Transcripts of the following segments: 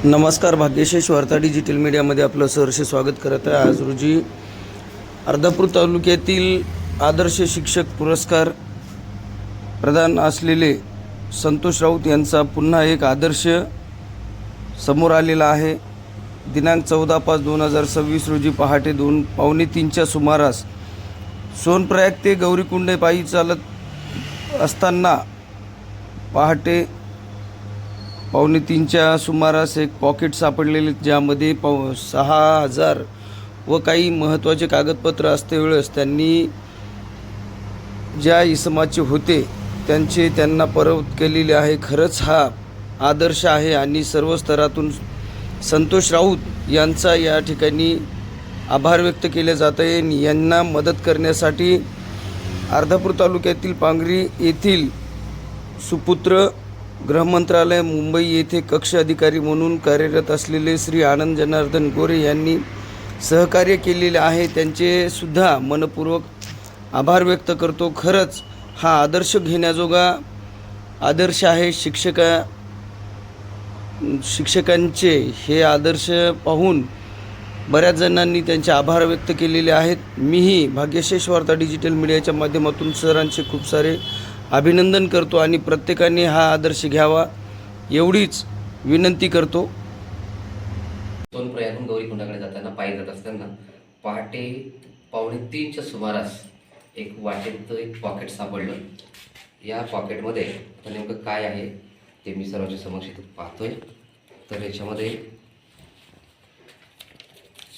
नमस्कार. भाग्यशेष वार्ता डिजिटल मीडियामध्ये आपलं सहर्ष स्वागत करत आहे. आज रोजी अर्धापूर तालुक्यातील आदर्श शिक्षक पुरस्कार प्रदान असलेले संतोष राऊत यांचा पुन्हा एक आदर्श समोर आलेला आहे. दिनांक 14/5/2026 रोजी पहाटे 2:15च्या सुमारास सोनप्रयाग ते गौरीकुंड पायी चालत असताना पहाटे 2:15च्या सुमारास एक पॉकेट सापडलेले, ज्यामध्ये 6,000 व काही महत्त्वाचे कागदपत्र असते वेळेस त्यांनी ज्या इसमाचे होते त्यांना परत केलेले आहे. खरंच हा आदर्श आहे आणि सर्व स्तरातून संतोष राऊत यांचा या ठिकाणी आभार व्यक्त केले जात आहे. यांना मदत करण्यासाठी अर्धापूर तालुक्यातील पांगरी येथील सुपुत्र गृहमंत्रालय मुंबई येथे कक्ष अधिकारी म्हणून कार्यरत असलेले श्री आनंद जनार्दन गोरे यांनी सहकार्य केलेले आहे. त्यांचे सुद्धा मनपूर्वक आभार व्यक्त करतो. खरंच हा आदर्श घेण्याजोगा आदर्श आहे. शिक्षकांचे हे आदर्श पाहून बऱ्याच जणांनी त्यांचे आभार व्यक्त केलेले आहेत. मीही भाग्यशेष वार्ता डिजिटल मीडियाच्या माध्यमातून सरांचे खूप सारे अभिनंदन करतो आणि प्रत्येकाने हा आदर्श घ्यावा एवढीच विनंती करतो. सोनप्रयागहून गौरीकुंडाकडे जाताना पायी जात असताना पहाटे 2:45च्या सुमारास एक वाटेत एक पॉकेट सापडलं. या पॉकेटमध्ये नेमकं काय आहे ते मी सर्वांच्या समक्ष इथं पाहतोय. तर याच्यामध्ये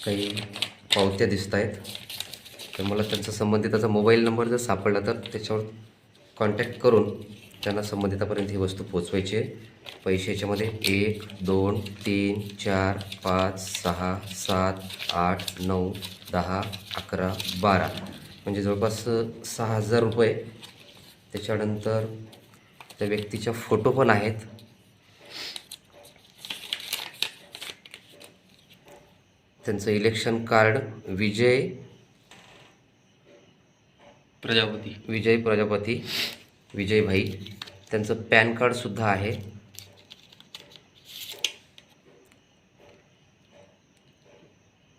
काही पावत्या दिसत आहेत. तर मला त्यांचा संबंधिताचा मोबाईल नंबर जर सापडला तर त्याच्यावर कॉन्टॅक्ट करून त्यांना संबंधितापर्यंत ही वस्तू पोचवायची आहे. पैसे याच्यामध्ये 1, 2, 3, 4, 5, 6, 7, 8, 9, 10, 11, 12 म्हणजे जवळपास 6,000 रुपये. त्याच्यानंतर त्या व्यक्तीच्या फोटो पण आहेत. त्यांचं इलेक्शन कार्ड विजय प्रजापती विजय भाई. त्यांचं पॅन कार्डसुद्धा आहे.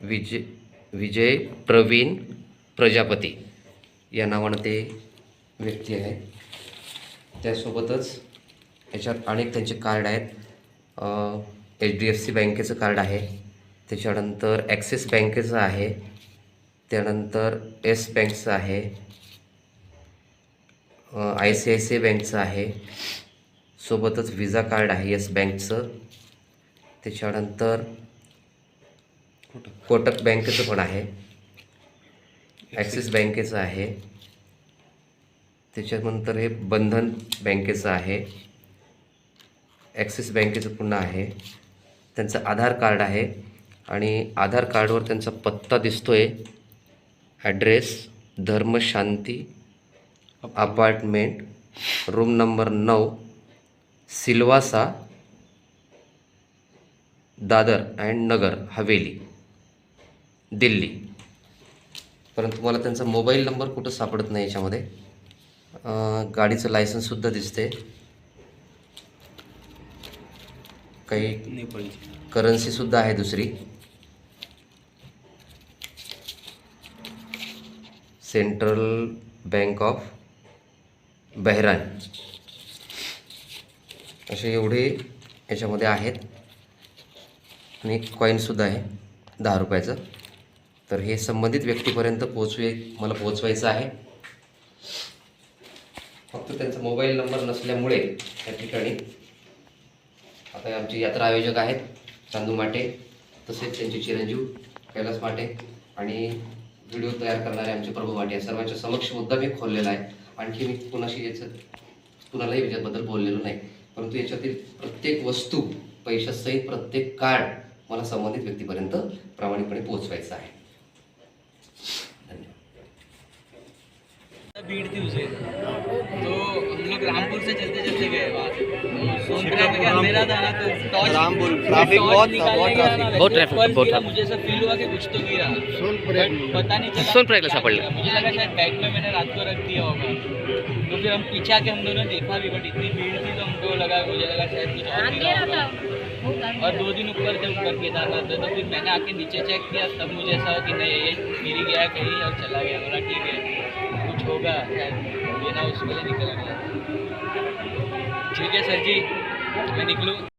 विजय प्रवीण प्रजापती या नावानं ते व्यक्ती आहेत. त्यासोबतच याच्यात अनेक त्यांचे कार्ड आहेत. HDFC बँकेचं कार्ड आहे. त्याच्यानंतर ॲक्सिस बँकेचं आहे. त्यानंतर येस बँकचं आहे. ICICI बँकचं आहे. सोबतच विजा कार्ड आहे येस बँकचं. त्याच्यानंतर कोटक बँकेचं पण आहे. ॲक्सिस बँकेचं आहे. त्याच्यानंतर हे बंधन बँकेचं आहे. ॲक्सिस बँकेचं पुन्हा आहे. त्यांचं आधार कार्ड आहे आणि आधार कार्डवर त्यांचा पत्ता दिसतोय. Address Dharmashanti apartment, room number 9, Silvassa, Dadra and Nagar Haveli, Delhi. परंतु मला त्यांचा मोबाईल नंबर कुठं सापडत नाही. याच्यामध्ये गाडीचं लायसन्ससुद्धा दिसते. काही करन्सीसुद्धा आहे दुसरी. सेंट्रल बँक ऑफ बहरान असे एवढे याच्यामध्ये आहेत. आणि एक कॉईनसुद्धा आहे 10 रुपयाचं. तर हे संबंधित व्यक्तीपर्यंत मला पोचवायचं आहे. फक्त त्यांचा मोबाईल नंबर नसल्यामुळे या ठिकाणी आता आमचे यात्रा आयोजक आहेत चांदू माटे, तसेच त्यांचे चिरंजीव कैलास माटे आणि व्हिडिओ तयार करणारे आमचे प्रभू माटे या सर्वांच्या समक्ष मुद्दा मी खोललेला आहे. आणखी मी कुणालाही याच्याबद्दल बोललेलो नाही. परंतु याच्यातील प्रत्येक वस्तू पैशासहित प्रत्येक कार्ड मला संबंधित व्यक्तीपर्यंत प्रामाणिकपणे पोहोचवायचं आहे. भीड़ थी उसे तो हम लोग रामपुर से चलते चलते गए वहाँ तो सोनप्रयाग में क्या अंधेरा था ना, तो टॉर्च ट्रैफिक बहुत ट्रैफिक मुझे सब फील हुआ कि कुछ तो गिरा. पता नहीं चला. सोनप्रयाग ला पड़ मुझे लगा शायद बैग में मैंने रात को रख दिया होगा. तो फिर हम पीछे आके हम दोनों देखा भी, बट इतनी भीड़ थी तो हमको लगा, मुझे लगा शायद कुछ और गिरा होगा. और 2 दिन ऊपर थे ऊपर केदारनाथ में, तो फिर मैंने आके नीचे चेक किया, तब मुझे ऐसा हुआ कि नहीं ये गिर ही गया कहीं और चला गया। बोला ठीक है कुछ होगा, बिना उसके लिए निकल गया। ठीक है सर जी, मैं निकलूँ।